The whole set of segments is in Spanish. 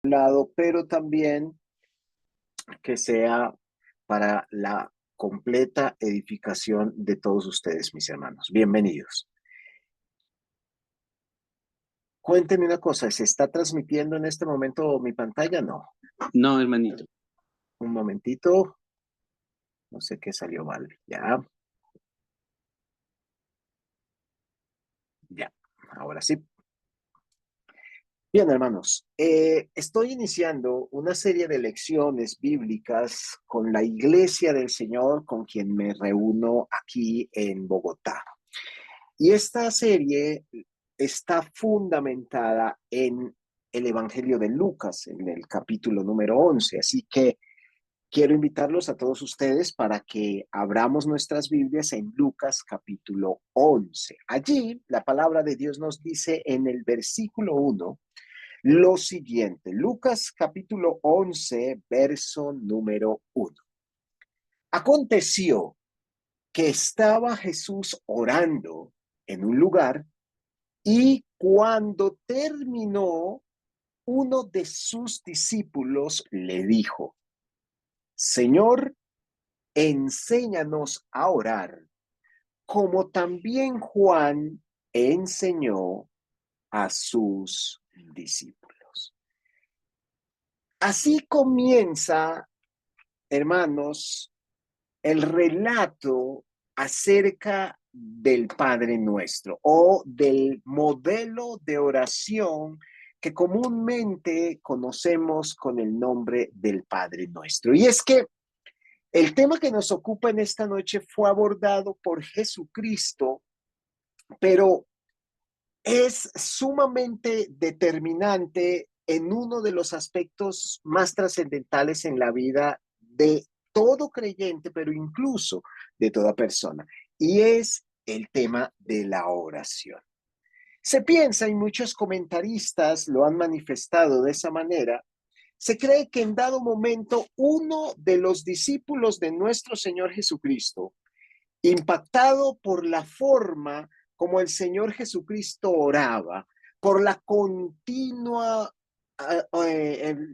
lado, pero también que sea para la completa edificación de todos ustedes, mis hermanos. Bienvenidos. Cuéntenme una cosa, ¿se está transmitiendo en este momento mi pantalla? No. No, hermanito. Un momentito, no sé qué salió mal. Ya, ya, ahora sí. Bien, hermanos, estoy iniciando una serie de lecciones bíblicas con la Iglesia del Señor, con quien me reúno aquí en Bogotá. Y esta serie está fundamentada en el Evangelio de Lucas, en el capítulo número 11. Así que quiero invitarlos a todos ustedes para que abramos nuestras Biblias en Lucas capítulo 11. Allí la palabra de Dios nos dice en el versículo 1 lo siguiente. Lucas capítulo 11, verso número 1. Aconteció que estaba Jesús orando en un lugar y cuando terminó, uno de sus discípulos le dijo, Señor, enséñanos a orar, como también Juan enseñó a sus discípulos. Así comienza, hermanos, el relato acerca del Padre Nuestro o del modelo de oración que comúnmente conocemos con el nombre del Padre Nuestro. Y es que el tema que nos ocupa en esta noche fue abordado por Jesucristo, pero es sumamente determinante en uno de los aspectos más trascendentales en la vida de todo creyente, pero incluso de toda persona, y es el tema de la oración. Se piensa, y muchos comentaristas lo han manifestado de esa manera, se cree que en dado momento uno de los discípulos de nuestro Señor Jesucristo, impactado por la forma como el Señor Jesucristo oraba, por la continua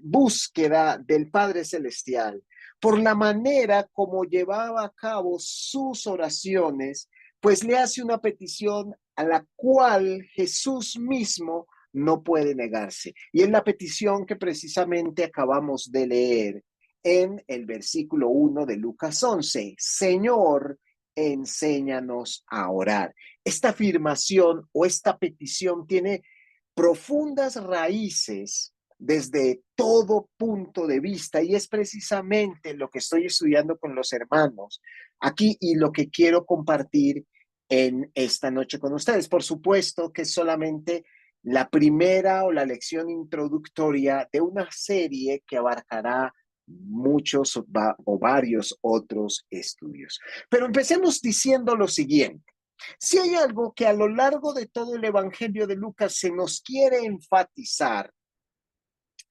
búsqueda del Padre Celestial, por la manera como llevaba a cabo sus oraciones, pues le hace una petición a la cual Jesús mismo no puede negarse. Y es la petición que precisamente acabamos de leer en el versículo 1 de Lucas 11. Señor, enséñanos a orar. Esta afirmación o esta petición tiene profundas raíces desde todo punto de vista y es precisamente lo que estoy estudiando con los hermanos aquí y lo que quiero compartir en esta noche con ustedes. Por supuesto que es solamente la primera o la lección introductoria de una serie que abarcará muchos o varios otros estudios. Pero empecemos diciendo lo siguiente. Si hay algo que a lo largo de todo el Evangelio de Lucas se nos quiere enfatizar,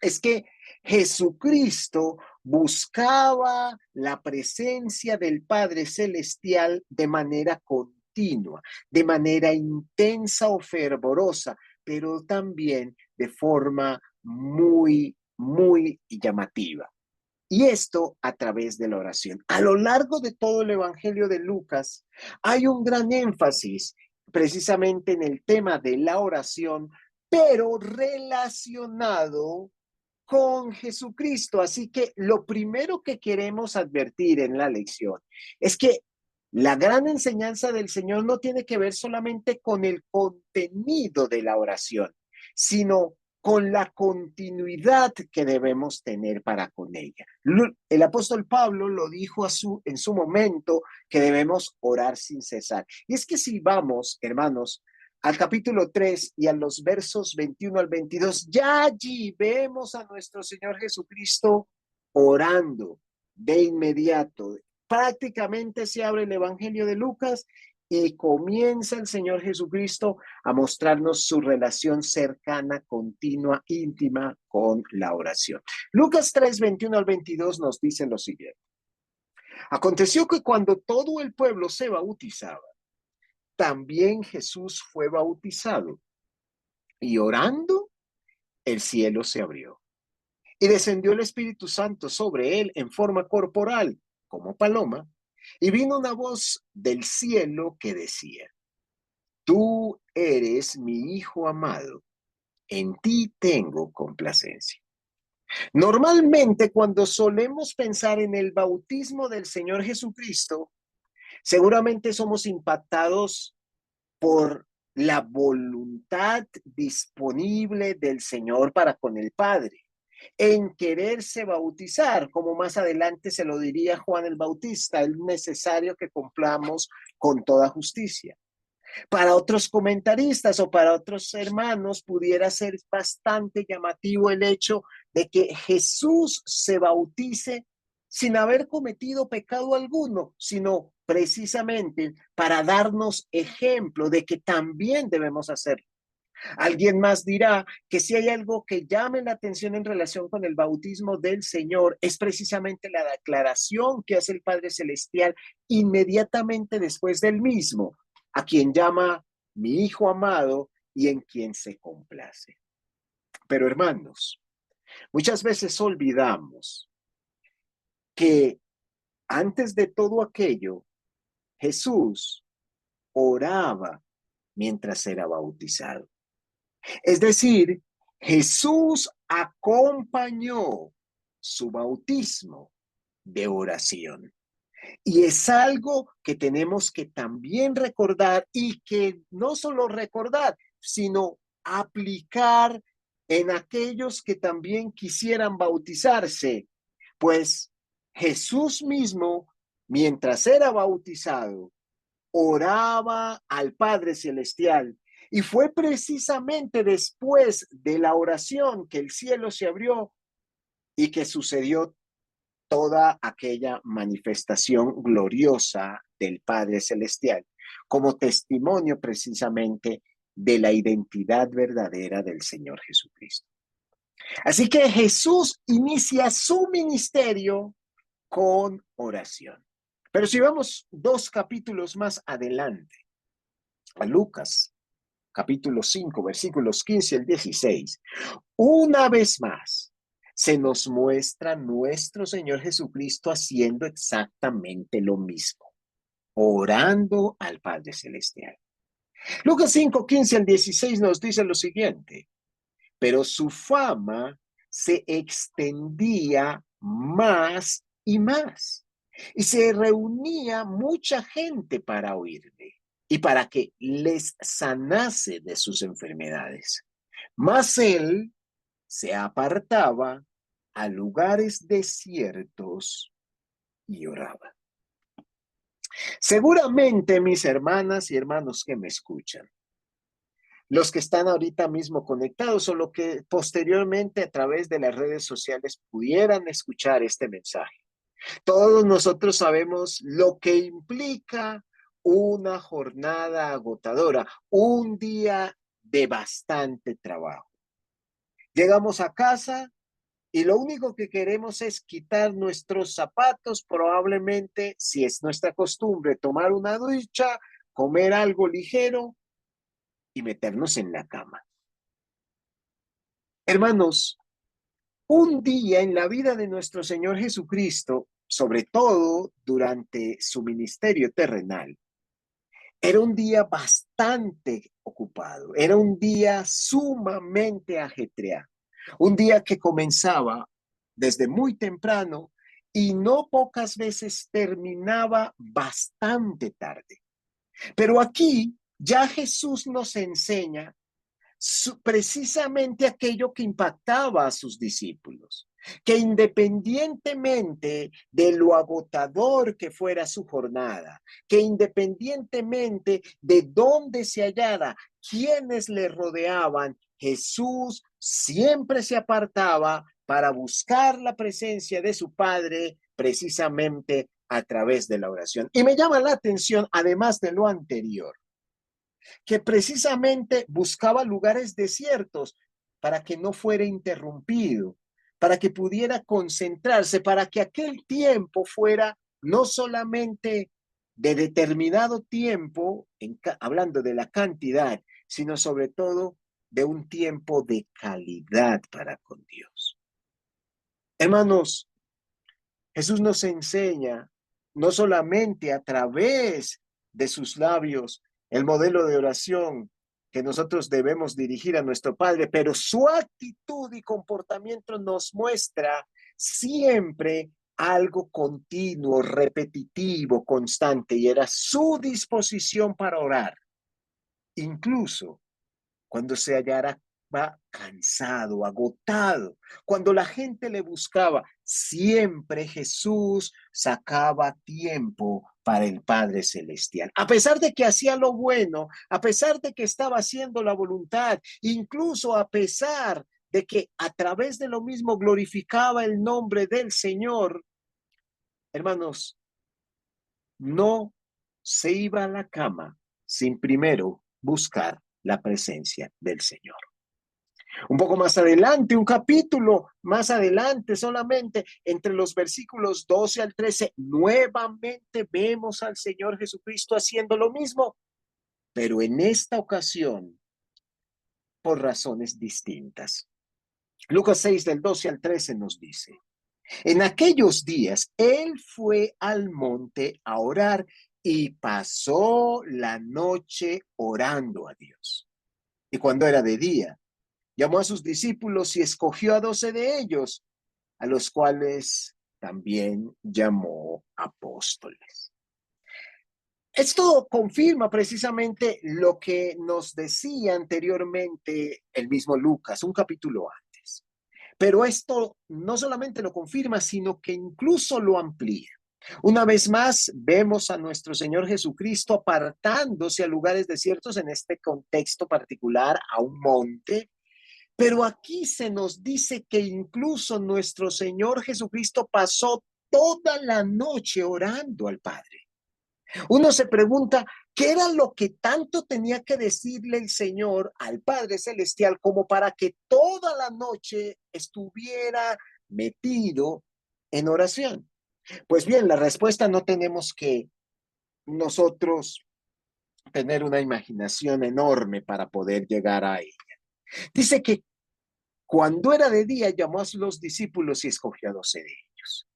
es que Jesucristo buscaba la presencia del Padre Celestial de manera continua, de manera intensa o fervorosa, pero también de forma muy llamativa. Y esto a través de la oración. A lo largo de todo el Evangelio de Lucas hay un gran énfasis precisamente en el tema de la oración, pero relacionado con Jesucristo. Así que lo primero que queremos advertir en la lección es que la gran enseñanza del Señor no tiene que ver solamente con el contenido de la oración, sino con la continuidad que debemos tener para con ella. El apóstol Pablo lo dijo en su momento que debemos orar sin cesar. Y es que si vamos, hermanos, al capítulo 3 y a los versos 21 al 22, ya allí vemos a nuestro Señor Jesucristo orando de inmediato. Prácticamente se abre el Evangelio de Lucas y comienza el Señor Jesucristo a mostrarnos su relación cercana, continua, íntima con la oración. Lucas 3, 21 al 22 nos dice lo siguiente. Aconteció que cuando todo el pueblo se bautizaba, también Jesús fue bautizado y orando, el cielo se abrió Y descendió el Espíritu Santo sobre él en forma corporal, como paloma, y vino una voz del cielo que decía: Tú eres mi Hijo amado, en ti tengo complacencia. Normalmente, cuando solemos pensar en el bautismo del Señor Jesucristo, seguramente somos impactados por la voluntad disponible del Señor para con el Padre, en quererse bautizar, como más adelante se lo diría Juan el Bautista: es necesario que cumplamos con toda justicia. Para otros comentaristas o para otros hermanos pudiera ser bastante llamativo el hecho de que Jesús se bautice sin haber cometido pecado alguno, sino precisamente para darnos ejemplo de que también debemos hacerlo. Alguien más dirá que si hay algo que llame la atención en relación con el bautismo del Señor, es precisamente la declaración que hace el Padre Celestial inmediatamente después del mismo, a quien llama mi Hijo amado y en quien se complace. Pero hermanos, muchas veces olvidamos que antes de todo aquello, Jesús oraba mientras era bautizado. Es decir, Jesús acompañó su bautismo de oración. Y es algo que tenemos que también recordar, y que no solo recordar, sino aplicar en aquellos que también quisieran bautizarse. Pues Jesús mismo, mientras era bautizado, oraba al Padre Celestial. Y fue precisamente después de la oración que el cielo se abrió y que sucedió toda aquella manifestación gloriosa del Padre Celestial, como testimonio precisamente de la identidad verdadera del Señor Jesucristo. Así que Jesús inicia su ministerio con oración. Pero si vamos 2 capítulos más adelante, a Lucas, capítulo 5, versículos 15 al 16, una vez más se nos muestra nuestro Señor Jesucristo haciendo exactamente lo mismo, orando al Padre Celestial. Lucas 5, 15 al 16 nos dice lo siguiente: pero su fama se extendía más y más, y se reunía mucha gente para oírle y para que les sanase de sus enfermedades. Mas él se apartaba a lugares desiertos y oraba. Seguramente, mis hermanas y hermanos que me escuchan, los que están ahorita mismo conectados o lo que posteriormente a través de las redes sociales pudieran escuchar este mensaje, todos nosotros sabemos lo que implica una jornada agotadora, un día de bastante trabajo. Llegamos a casa y lo único que queremos es quitar nuestros zapatos, probablemente, si es nuestra costumbre, tomar una ducha, comer algo ligero y meternos en la cama. Hermanos, un día en la vida de nuestro Señor Jesucristo, sobre todo durante su ministerio terrenal, era un día bastante ocupado, era un día sumamente ajetreado, un día que comenzaba desde muy temprano y no pocas veces terminaba bastante tarde. Pero aquí ya Jesús nos enseña precisamente aquello que impactaba a sus discípulos, que independientemente de lo agotador que fuera su jornada, que independientemente de dónde se hallara, quienes le rodeaban, Jesús siempre se apartaba para buscar la presencia de su Padre precisamente a través de la oración. Y me llama la atención, además de lo anterior, que precisamente buscaba lugares desiertos para que no fuera interrumpido, para que pudiera concentrarse, para que aquel tiempo fuera no solamente de determinado tiempo, hablando de la cantidad, sino sobre todo de un tiempo de calidad para con Dios. Hermanos, Jesús nos enseña no solamente a través de sus labios el modelo de oración que nosotros debemos dirigir a nuestro Padre, pero su actitud y comportamiento nos muestra siempre algo continuo, repetitivo, constante, y era su disposición para orar, incluso cuando se hallara cansado, agotado, cuando la gente le buscaba, siempre Jesús sacaba tiempo para el Padre Celestial. A pesar de que hacía lo bueno, a pesar de que estaba haciendo la voluntad, incluso a pesar de que a través de lo mismo glorificaba el nombre del Señor, hermanos, no se iba a la cama sin primero buscar la presencia del Señor. Un poco más adelante, un capítulo más adelante, solamente entre los versículos 12 al 13, nuevamente vemos al Señor Jesucristo haciendo lo mismo, pero en esta ocasión por razones distintas. Lucas 6 del 12 al 13 nos dice, en aquellos días él fue al monte a orar y pasó la noche orando a Dios. Y cuando era de día, llamó a sus discípulos y escogió a 12 de ellos, a los cuales también llamó apóstoles. Esto confirma precisamente lo que nos decía anteriormente el mismo Lucas, un capítulo antes. Pero esto no solamente lo confirma, sino que incluso lo amplía. Una vez más, vemos a nuestro Señor Jesucristo apartándose a lugares desiertos, en este contexto particular, a un monte. Pero aquí se nos dice que incluso nuestro Señor Jesucristo pasó toda la noche orando al Padre. Uno se pregunta, ¿qué era lo que tanto tenía que decirle el Señor al Padre Celestial como para que toda la noche estuviera metido en oración? Pues bien, la respuesta no tenemos que nosotros tener una imaginación enorme para poder llegar a ella. Dice que cuando era de día, llamó a los discípulos y escogió a 12 de ellos.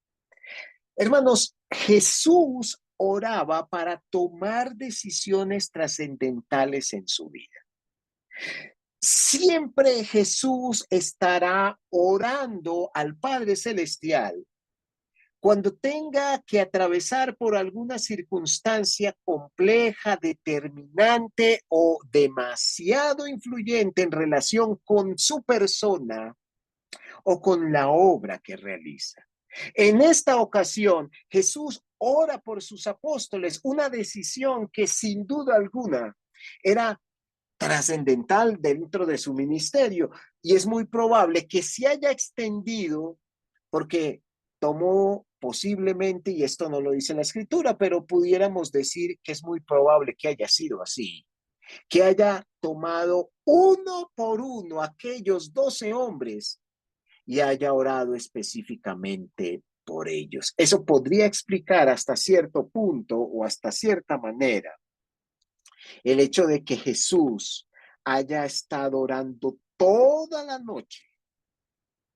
Hermanos, Jesús oraba para tomar decisiones trascendentales en su vida. Siempre Jesús estará orando al Padre Celestial cuando tenga que atravesar por alguna circunstancia compleja, determinante o demasiado influyente en relación con su persona o con la obra que realiza. En esta ocasión, Jesús ora por sus apóstoles, una decisión que sin duda alguna era trascendental dentro de su ministerio, y es muy probable que se haya extendido porque tomó posiblemente, y esto no lo dice la escritura, pero pudiéramos decir que es muy probable que haya sido así, que haya tomado uno por uno aquellos 12 hombres y haya orado específicamente por ellos. Eso podría explicar hasta cierto punto o hasta cierta manera el hecho de que Jesús haya estado orando toda la noche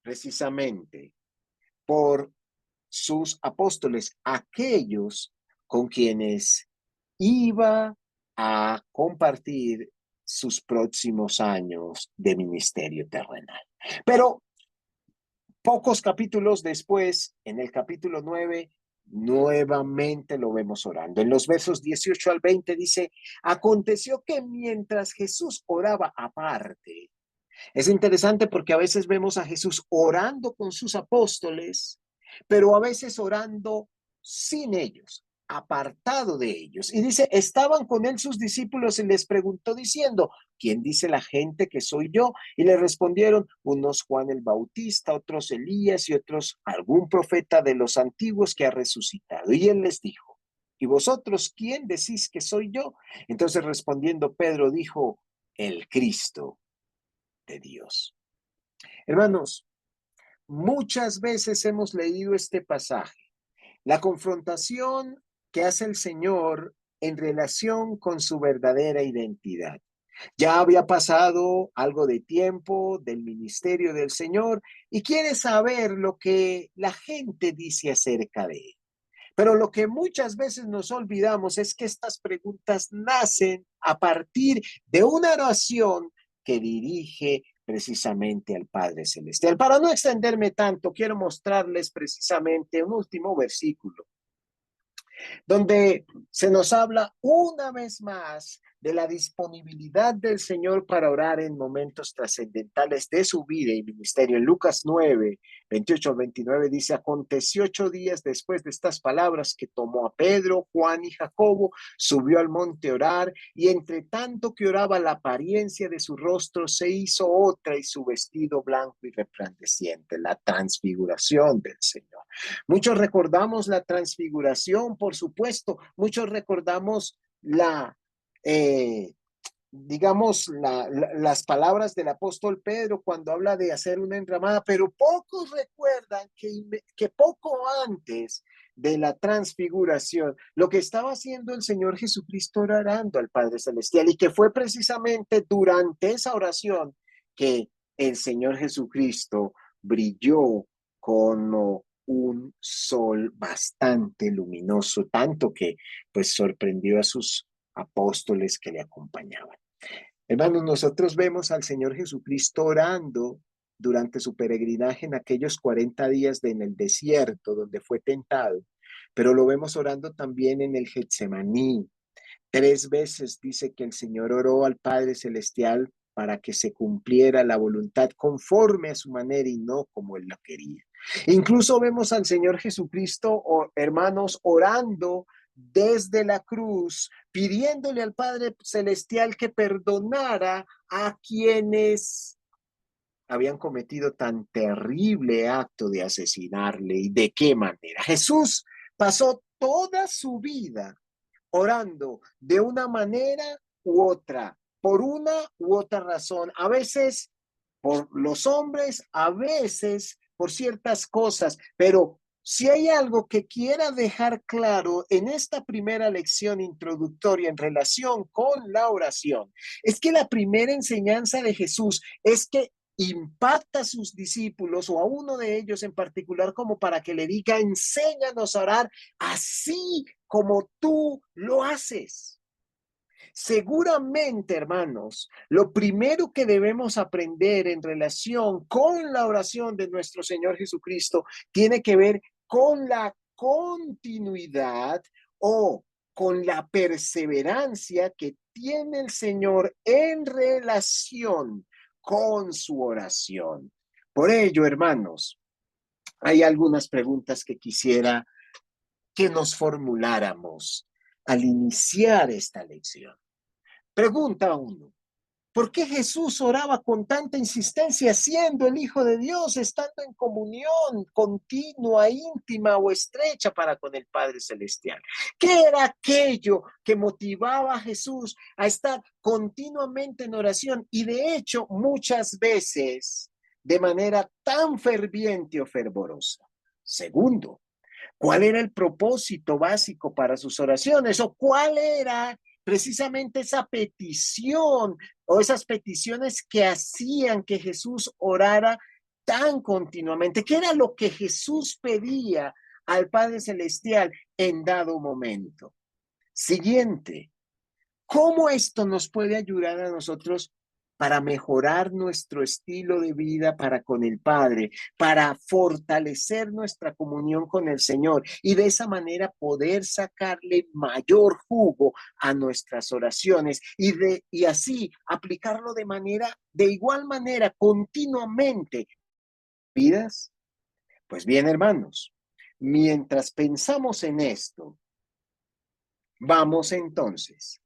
precisamente por sus apóstoles, aquellos con quienes iba a compartir sus próximos años de ministerio terrenal. Pero pocos capítulos después, en el capítulo 9, nuevamente lo vemos orando. En los versos 18 al 20 dice, aconteció que mientras Jesús oraba aparte, es interesante porque a veces vemos a Jesús orando con sus apóstoles, pero a veces orando sin ellos, apartado de ellos. Y dice, estaban con él sus discípulos y les preguntó diciendo, ¿quién dice la gente que soy yo? Y le respondieron, unos Juan el Bautista, otros Elías y otros algún profeta de los antiguos que ha resucitado. Y él les dijo, ¿y vosotros quién decís que soy yo? Entonces respondiendo Pedro dijo, el Cristo de Dios. Hermanos, muchas veces hemos leído este pasaje, la confrontación que hace el Señor en relación con su verdadera identidad. Ya había pasado algo de tiempo del ministerio del Señor y quiere saber lo que la gente dice acerca de él. Pero lo que muchas veces nos olvidamos es que estas preguntas nacen a partir de una oración que dirige precisamente al Padre Celestial. Para no extenderme tanto, quiero mostrarles precisamente un último versículo donde se nos habla una vez más de la disponibilidad del Señor para orar en momentos trascendentales de su vida y ministerio. En Lucas 9, 28 al 29 dice, aconteció 8 días después de estas palabras que tomó a Pedro, Juan y Jacobo, subió al monte a orar y entre tanto que oraba la apariencia de su rostro se hizo otra y su vestido blanco y resplandeciente, la transfiguración del Señor. Muchos recordamos la transfiguración, por supuesto, muchos recordamos eh, digamos, las palabras del apóstol Pedro cuando habla de hacer una enramada, pero pocos recuerdan que poco antes de la transfiguración, lo que estaba haciendo el Señor Jesucristo era orando al Padre Celestial y que fue precisamente durante esa oración que el Señor Jesucristo brilló como un sol bastante luminoso, tanto que pues sorprendió a sus apóstoles que le acompañaban. Hermanos, nosotros vemos al Señor Jesucristo orando durante su peregrinaje en aquellos 40 días en el desierto donde fue tentado, pero lo vemos orando también en el Getsemaní. 3 veces dice que el Señor oró al Padre Celestial para que se cumpliera la voluntad conforme a su manera y no como él la quería. Incluso vemos al Señor Jesucristo, hermanos, orando desde la cruz, pidiéndole al Padre Celestial que perdonara a quienes habían cometido tan terrible acto de asesinarle y de qué manera. Jesús pasó toda su vida orando de una manera u otra, por una u otra razón, a veces por los hombres, a veces por ciertas cosas, pero si hay algo que quiera dejar claro en esta primera lección introductoria en relación con la oración, es que la primera enseñanza de Jesús es que impacta a sus discípulos o a uno de ellos en particular como para que le diga, enséñanos a orar así como tú lo haces. Seguramente, hermanos, lo primero que debemos aprender en relación con la oración de nuestro Señor Jesucristo tiene que ver con la continuidad o con la perseverancia que tiene el Señor en relación con su oración. Por ello, hermanos, hay algunas preguntas que quisiera que nos formuláramos al iniciar esta lección. Pregunta uno, ¿por qué Jesús oraba con tanta insistencia siendo el Hijo de Dios, estando en comunión continua, íntima o estrecha para con el Padre Celestial? ¿Qué era aquello que motivaba a Jesús a estar continuamente en oración y de hecho muchas veces de manera tan ferviente o fervorosa? Segundo, ¿cuál era el propósito básico para sus oraciones o cuál era precisamente esa petición o esas peticiones que hacían que Jesús orara tan continuamente? ¿Qué era lo que Jesús pedía al Padre Celestial en dado momento? Siguiente, ¿cómo esto nos puede ayudar a nosotros para mejorar nuestro estilo de vida para con el Padre, para fortalecer nuestra comunión con el Señor y de esa manera poder sacarle mayor jugo a nuestras oraciones y así aplicarlo de igual manera continuamente? ¿Vidas? Pues bien, hermanos, mientras pensamos en esto, vamos entonces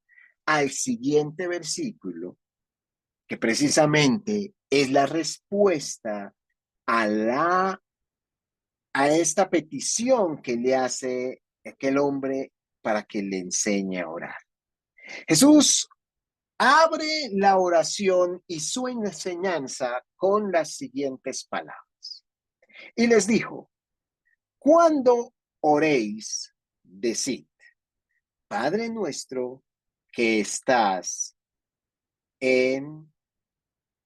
al siguiente versículo que precisamente es la respuesta a a esta petición que le hace aquel hombre para que le enseñe a orar. Jesús abre la oración y su enseñanza con las siguientes palabras. Y les dijo, cuando oréis, decid, Padre nuestro que estás en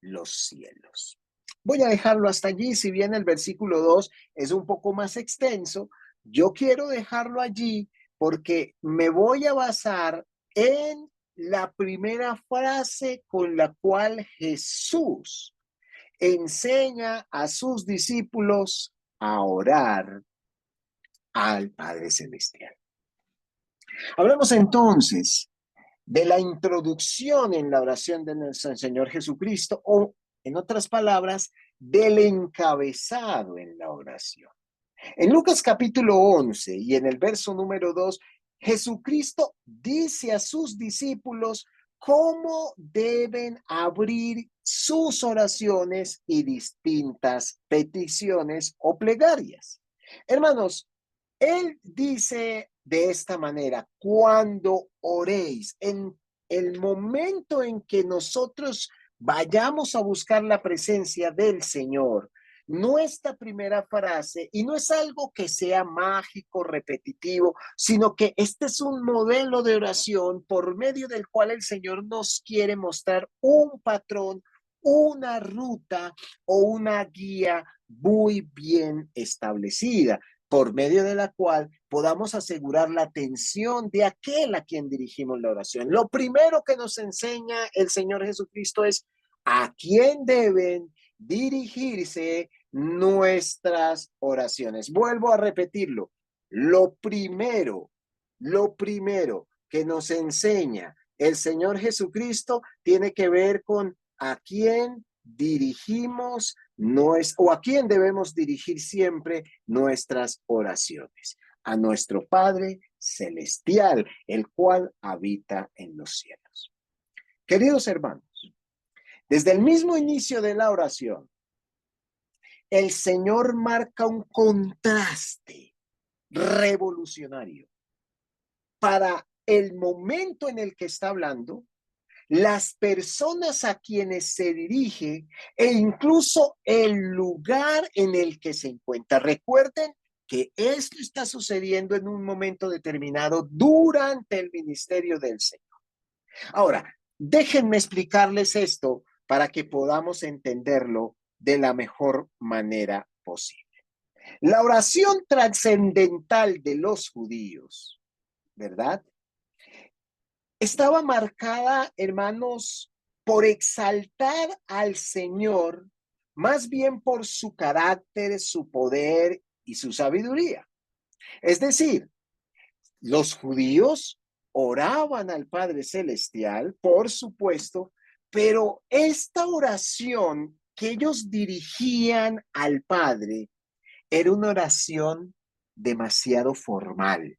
los cielos. Voy a dejarlo hasta allí, si bien el versículo 2 es un poco más extenso, yo quiero dejarlo allí porque me voy a basar en la primera frase con la cual Jesús enseña a sus discípulos a orar al Padre Celestial. Hablamos entonces de la introducción en la oración de nuestro Señor Jesucristo, o en otras palabras, del encabezado en la oración. En Lucas capítulo 11 y en el verso número 2, Jesucristo dice a sus discípulos cómo deben abrir sus oraciones y distintas peticiones o plegarias. Hermanos, él dice de esta manera: cuando oréis, en el momento en que nosotros vayamos a buscar la presencia del Señor, no esta primera frase, y no es algo que sea mágico, repetitivo, sino que este es un modelo de oración por medio del cual el Señor nos quiere mostrar un patrón, una ruta o una guía muy bien establecida, por medio de la cual podamos asegurar la atención de aquel a quien dirigimos la oración. Lo primero que nos enseña el Señor Jesucristo es a quién deben dirigirse nuestras oraciones. Vuelvo a repetirlo. Lo primero que nos enseña el Señor Jesucristo tiene que ver con a quién dirigimos o a quién debemos dirigir siempre nuestras oraciones: a nuestro Padre Celestial, el cual habita en los cielos. Queridos hermanos, desde el mismo inicio de la oración, el Señor marca un contraste revolucionario para el momento en el que está hablando, las personas a quienes se dirige e incluso el lugar en el que se encuentra. Recuerden que esto está sucediendo en un momento determinado durante el ministerio del Señor. Ahora, déjenme explicarles esto para que podamos entenderlo de la mejor manera posible. La oración trascendental de los judíos, ¿verdad?, estaba marcada, hermanos, por exaltar al Señor, más bien por su carácter, su poder y su sabiduría. Es decir, los judíos oraban al Padre Celestial, por supuesto, pero esta oración que ellos dirigían al Padre era una oración demasiado formal.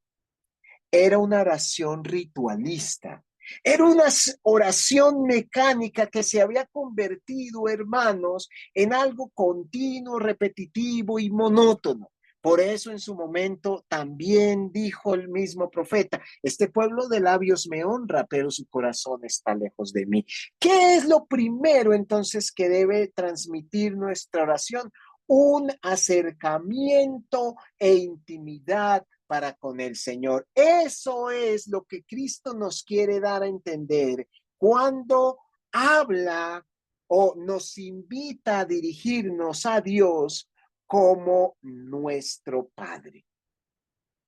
Era una oración ritualista. Era una oración mecánica que se había convertido, hermanos, en algo continuo, repetitivo y monótono. Por eso en su momento también dijo el mismo profeta: este pueblo de labios me honra, pero su corazón está lejos de mí. ¿Qué es lo primero entonces que debe transmitir nuestra oración? Un acercamiento e intimidad para con el Señor. Eso es lo que Cristo nos quiere dar a entender cuando habla o nos invita a dirigirnos a Dios como nuestro Padre.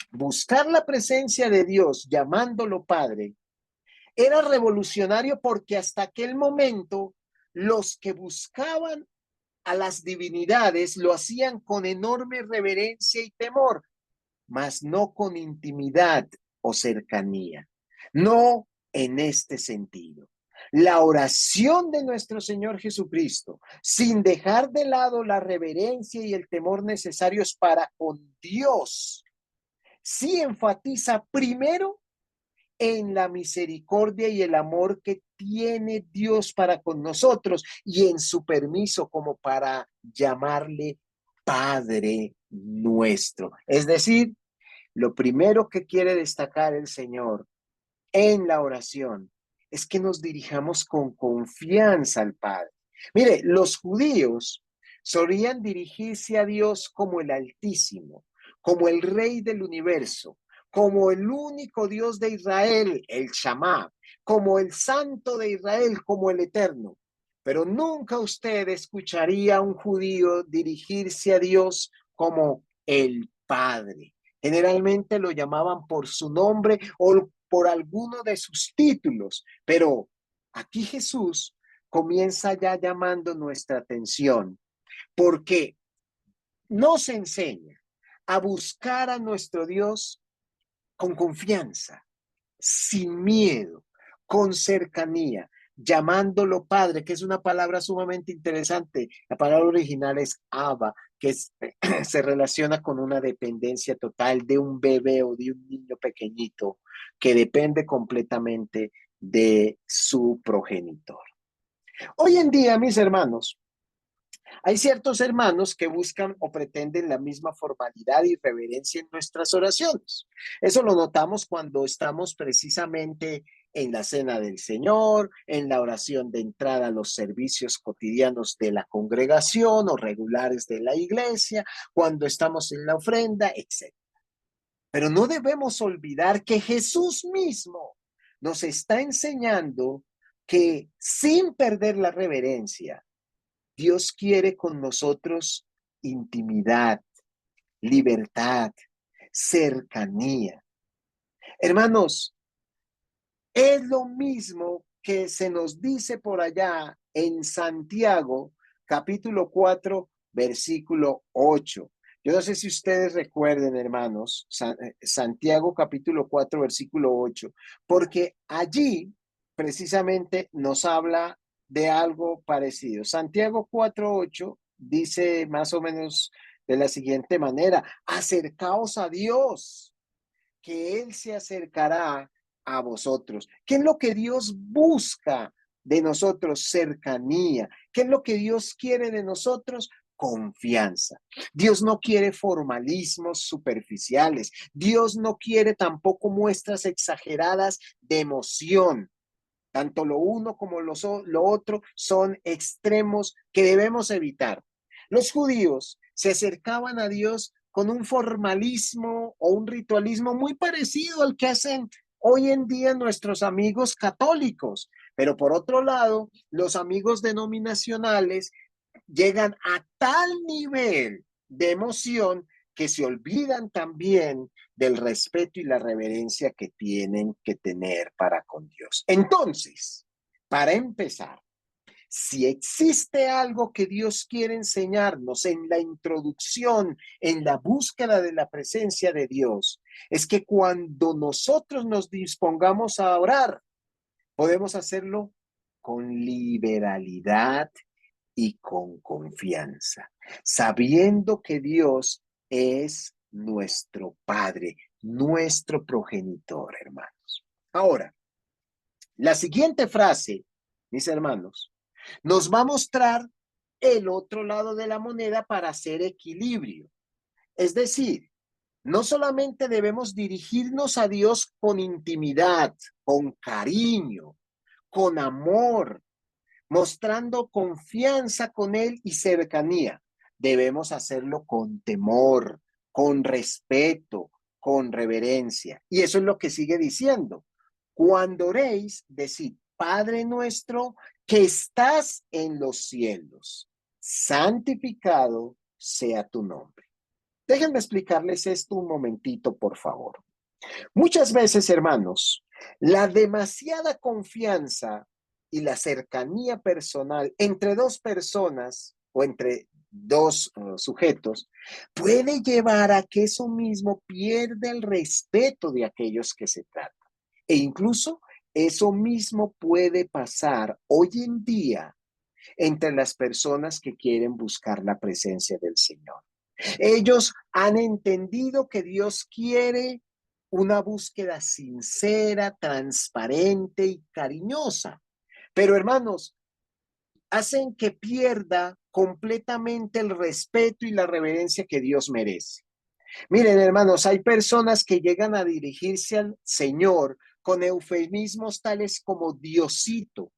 Buscar la presencia de Dios llamándolo Padre era revolucionario, porque hasta aquel momento los que buscaban a las divinidades lo hacían con enorme reverencia y temor, mas no con intimidad o cercanía. No en este sentido. La oración de nuestro Señor Jesucristo, sin dejar de lado la reverencia y el temor necesarios para con Dios, sí enfatiza primero en la misericordia y el amor que tiene Dios para con nosotros, y en su permiso como para llamarle Padre nuestro. Es decir, lo primero que quiere destacar el Señor en la oración es que nos dirijamos con confianza al Padre. Mire, los judíos solían dirigirse a Dios como el Altísimo, como el Rey del universo, como el único Dios de Israel, el Shammah, como el Santo de Israel, como el Eterno. Pero nunca usted escucharía a un judío dirigirse a Dios como el Padre. Generalmente lo llamaban por su nombre o por alguno de sus títulos, pero aquí Jesús comienza ya llamando nuestra atención porque nos enseña a buscar a nuestro Dios con confianza, sin miedo, con cercanía, llamándolo Padre, que es una palabra sumamente interesante. La palabra original es Abba, se relaciona con una dependencia total de un bebé o de un niño pequeñito que depende completamente de su progenitor. Hoy en día, mis hermanos, hay ciertos hermanos que buscan o pretenden la misma formalidad y reverencia en nuestras oraciones. Eso lo notamos cuando estamos precisamente en la cena del Señor, en la oración de entrada a los servicios cotidianos de la congregación o regulares de la iglesia, cuando estamos en la ofrenda, etc. Pero no debemos olvidar que Jesús mismo nos está enseñando que sin perder la reverencia, Dios quiere con nosotros intimidad, libertad, cercanía. Hermanos, es lo mismo que se nos dice por allá en Santiago, capítulo 4, versículo 8. Yo no sé si ustedes recuerden, hermanos, Santiago capítulo 4, versículo 8, porque allí precisamente nos habla de algo parecido. Santiago 4, 8 dice más o menos de la siguiente manera: acercaos a Dios, que Él se acercará a vosotros. ¿Qué es lo que Dios busca de nosotros? Cercanía. ¿Qué es lo que Dios quiere de nosotros? Confianza. Dios no quiere formalismos superficiales. Dios no quiere tampoco muestras exageradas de emoción. Tanto lo uno como lo otro son extremos que debemos evitar. Los judíos se acercaban a Dios con un formalismo o un ritualismo muy parecido al que hacen hoy en día nuestros amigos católicos. Pero por otro lado, los amigos denominacionales llegan a tal nivel de emoción que se olvidan también del respeto y la reverencia que tienen que tener para con Dios. Entonces, para empezar, si existe algo que Dios quiere enseñarnos en la introducción, en la búsqueda de la presencia de Dios, es que cuando nosotros nos dispongamos a orar, podemos hacerlo con liberalidad y con confianza, sabiendo que Dios es nuestro Padre, nuestro progenitor, hermanos. Ahora, la siguiente frase, mis hermanos, nos va a mostrar el otro lado de la moneda para hacer equilibrio. Es decir, no solamente debemos dirigirnos a Dios con intimidad, con cariño, con amor, mostrando confianza con Él y cercanía. Debemos hacerlo con temor, con respeto, con reverencia. Y eso es lo que sigue diciendo. Cuando oréis, decid: Padre nuestro que estás en los cielos, santificado sea tu nombre. Déjenme explicarles esto un momentito, por favor. Muchas veces, hermanos, la demasiada confianza y la cercanía personal entre dos personas o entre dos sujetos puede llevar a que eso mismo pierda el respeto de aquellos que se tratan. E incluso eso mismo puede pasar hoy en día entre las personas que quieren buscar la presencia del Señor. Ellos han entendido que Dios quiere una búsqueda sincera, transparente y cariñosa. Pero hermanos, hacen que pierda completamente el respeto y la reverencia que Dios merece. Miren, hermanos, hay personas que llegan a dirigirse al Señor con eufemismos tales como Diosito,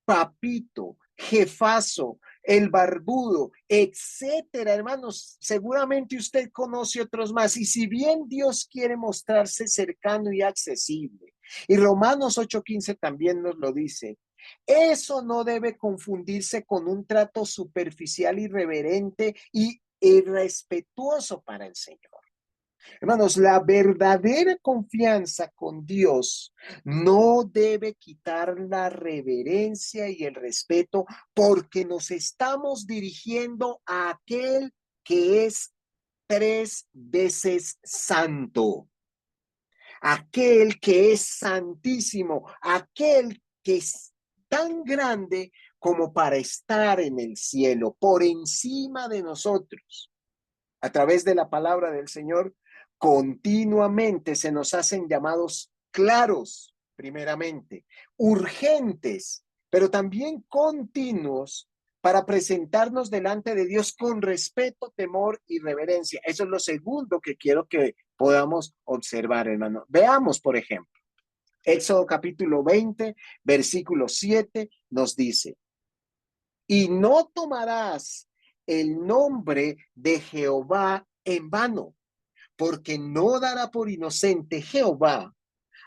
papito, jefazo, el barbudo, etcétera, hermanos. Seguramente usted conoce otros más. Y si bien Dios quiere mostrarse cercano y accesible, y Romanos 8:15 también nos lo dice, eso no debe confundirse con un trato superficial, irreverente y irrespetuoso para el Señor. Hermanos, la verdadera confianza con Dios no debe quitar la reverencia y el respeto porque nos estamos dirigiendo a aquel que es 3 veces santo, aquel que es santísimo, aquel que es tan grande como para estar en el cielo, por encima de nosotros. A través de la palabra del Señor, continuamente se nos hacen llamados claros, primeramente, urgentes, pero también continuos para presentarnos delante de Dios con respeto, temor y reverencia. Eso es lo segundo que quiero que podamos observar, hermano. Veamos, por ejemplo, Éxodo capítulo 20, versículo 7 nos dice, y no tomarás el nombre de Jehová en vano, porque no dará por inocente Jehová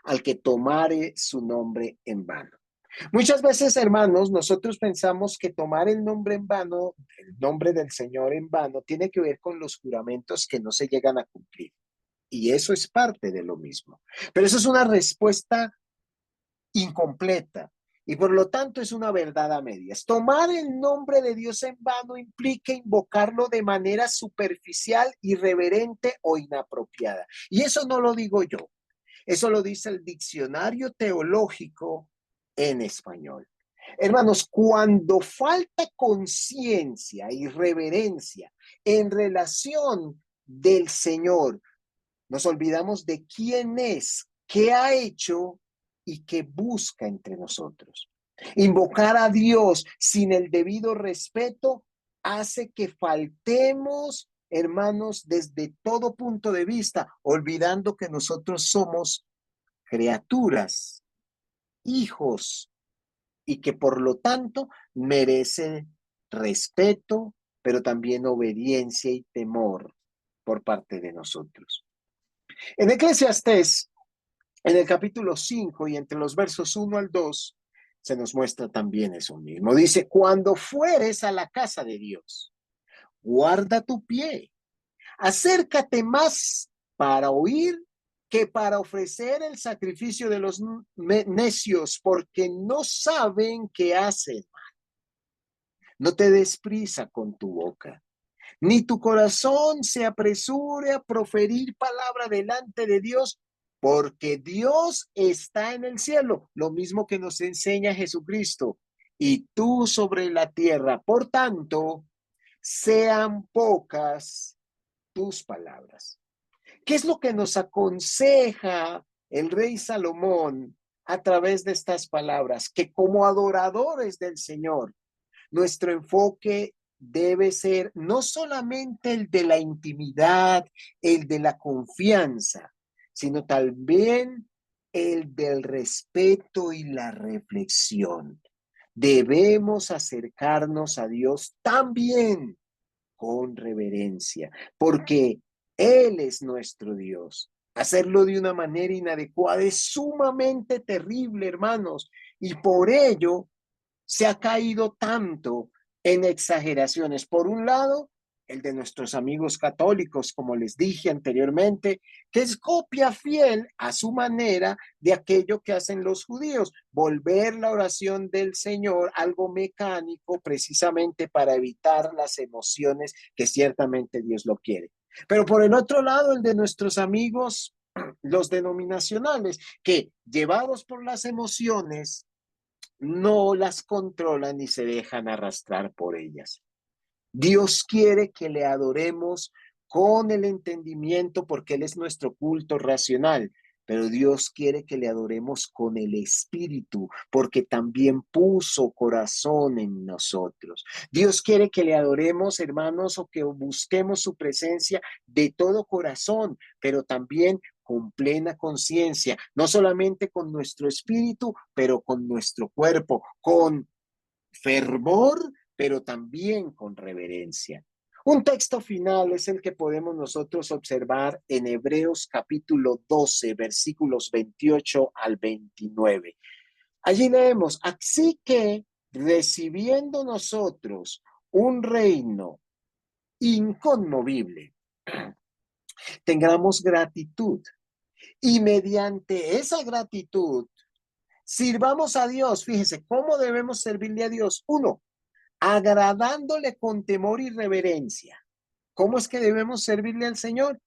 al que tomare su nombre en vano. Muchas veces, hermanos, nosotros pensamos que tomar el nombre en vano, el nombre del Señor en vano, tiene que ver con los juramentos que no se llegan a cumplir. Y eso es parte de lo mismo. Pero eso es una respuesta incompleta y por lo tanto es una verdad a medias. Tomar el nombre de Dios en vano implica invocarlo de manera superficial, irreverente o inapropiada. Y eso no lo digo yo, eso lo dice el diccionario teológico en español. Hermanos, cuando falta conciencia y reverencia en relación del Señor, nos olvidamos de quién es, qué ha hecho y qué busca entre nosotros. Invocar a Dios sin el debido respeto hace que faltemos, hermanos, desde todo punto de vista, olvidando que nosotros somos criaturas, hijos, y que por lo tanto merecen respeto, pero también obediencia y temor por parte de nosotros. En Eclesiastés, en el capítulo 5 y entre los versos 1 al 2, se nos muestra también eso mismo. Dice, cuando fueres a la casa de Dios, guarda tu pie, acércate más para oír que para ofrecer el sacrificio de los necios, porque no saben qué hacen. No te des prisa con tu boca, ni tu corazón se apresure a proferir palabra delante de Dios, porque Dios está en el cielo, lo mismo que nos enseña Jesucristo, y tú sobre la tierra. Por tanto, sean pocas tus palabras. ¿Qué es lo que nos aconseja el rey Salomón a través de estas palabras? Que como adoradores del Señor, nuestro enfoque debe ser no solamente el de la intimidad, el de la confianza, sino también el del respeto y la reflexión. Debemos acercarnos a Dios también con reverencia, porque Él es nuestro Dios. Hacerlo de una manera inadecuada es sumamente terrible, hermanos, y por ello se ha caído tanto en exageraciones. Por un lado, el de nuestros amigos católicos, como les dije anteriormente, que es copia fiel a su manera de aquello que hacen los judíos, volver la oración del Señor algo mecánico precisamente para evitar las emociones que ciertamente Dios lo quiere. Pero por el otro lado, el de nuestros amigos, los denominacionales, que llevados por las emociones, no las controlan ni se dejan arrastrar por ellas. Dios quiere que le adoremos con el entendimiento porque Él es nuestro culto racional, pero Dios quiere que le adoremos con el espíritu porque también puso corazón en nosotros. Dios quiere que le adoremos, hermanos, o que busquemos su presencia de todo corazón, pero también con plena conciencia, no solamente con nuestro espíritu, pero con nuestro cuerpo, con fervor, pero también con reverencia. Un texto final es el que podemos nosotros observar en Hebreos capítulo 12, versículos 28 al 29. Allí leemos, así que recibiendo nosotros un reino inconmovible, tengamos gratitud y mediante esa gratitud sirvamos a Dios. Fíjese, ¿cómo debemos servirle a Dios? Uno, agradándole con temor y reverencia. ¿Cómo es que debemos servirle al Señor?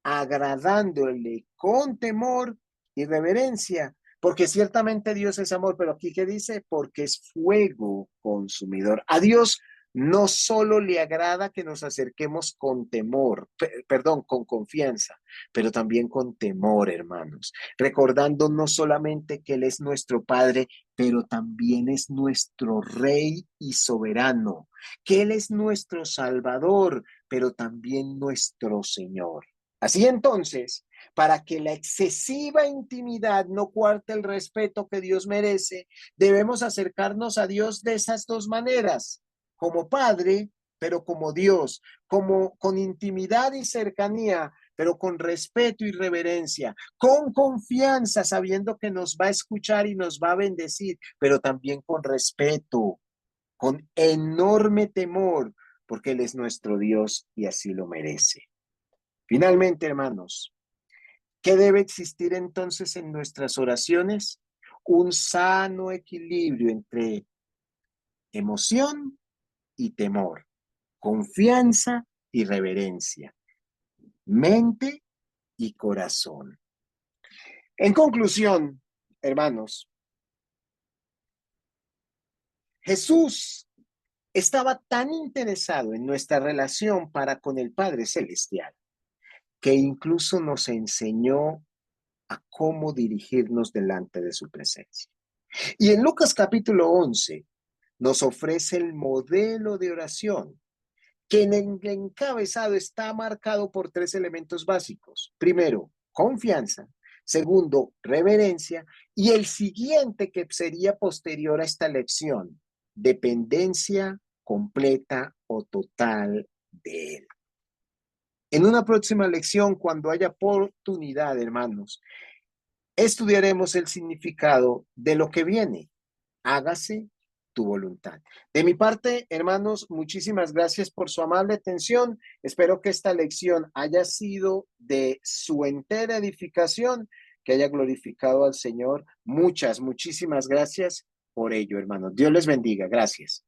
Agradándole con temor y reverencia, porque ciertamente Dios es amor, pero aquí ¿qué dice? Porque es fuego consumidor. A Dios no solo le agrada que nos acerquemos con temor, perdón, con confianza, pero también con temor, hermanos, recordando no solamente que Él es nuestro Padre, pero también es nuestro Rey y soberano, que Él es nuestro Salvador, pero también nuestro Señor. Así entonces, para que la excesiva intimidad no cuarte el respeto que Dios merece, debemos acercarnos a Dios de esas dos maneras, como Padre, pero como Dios, como con intimidad y cercanía, pero con respeto y reverencia, con confianza, sabiendo que nos va a escuchar y nos va a bendecir, pero también con respeto, con enorme temor, porque Él es nuestro Dios y así lo merece. Finalmente, hermanos, ¿qué debe existir entonces en nuestras oraciones? Un sano equilibrio entre emoción y temor, confianza y reverencia, mente y corazón. En conclusión, hermanos, Jesús estaba tan interesado en nuestra relación para con el Padre Celestial que incluso nos enseñó a cómo dirigirnos delante de su presencia. Y en Lucas capítulo 11 nos ofrece el modelo de oración, que en el encabezado está marcado por tres elementos básicos. Primero, confianza. Segundo, reverencia. Y el siguiente que sería posterior a esta lección, dependencia completa o total de Él. En una próxima lección, cuando haya oportunidad, hermanos, estudiaremos el significado de lo que viene. Hágase tu voluntad. De mi parte, hermanos, muchísimas gracias por su amable atención. Espero que esta lección haya sido de su entera edificación, que haya glorificado al Señor. Muchísimas gracias por ello, hermanos. Dios les bendiga. Gracias.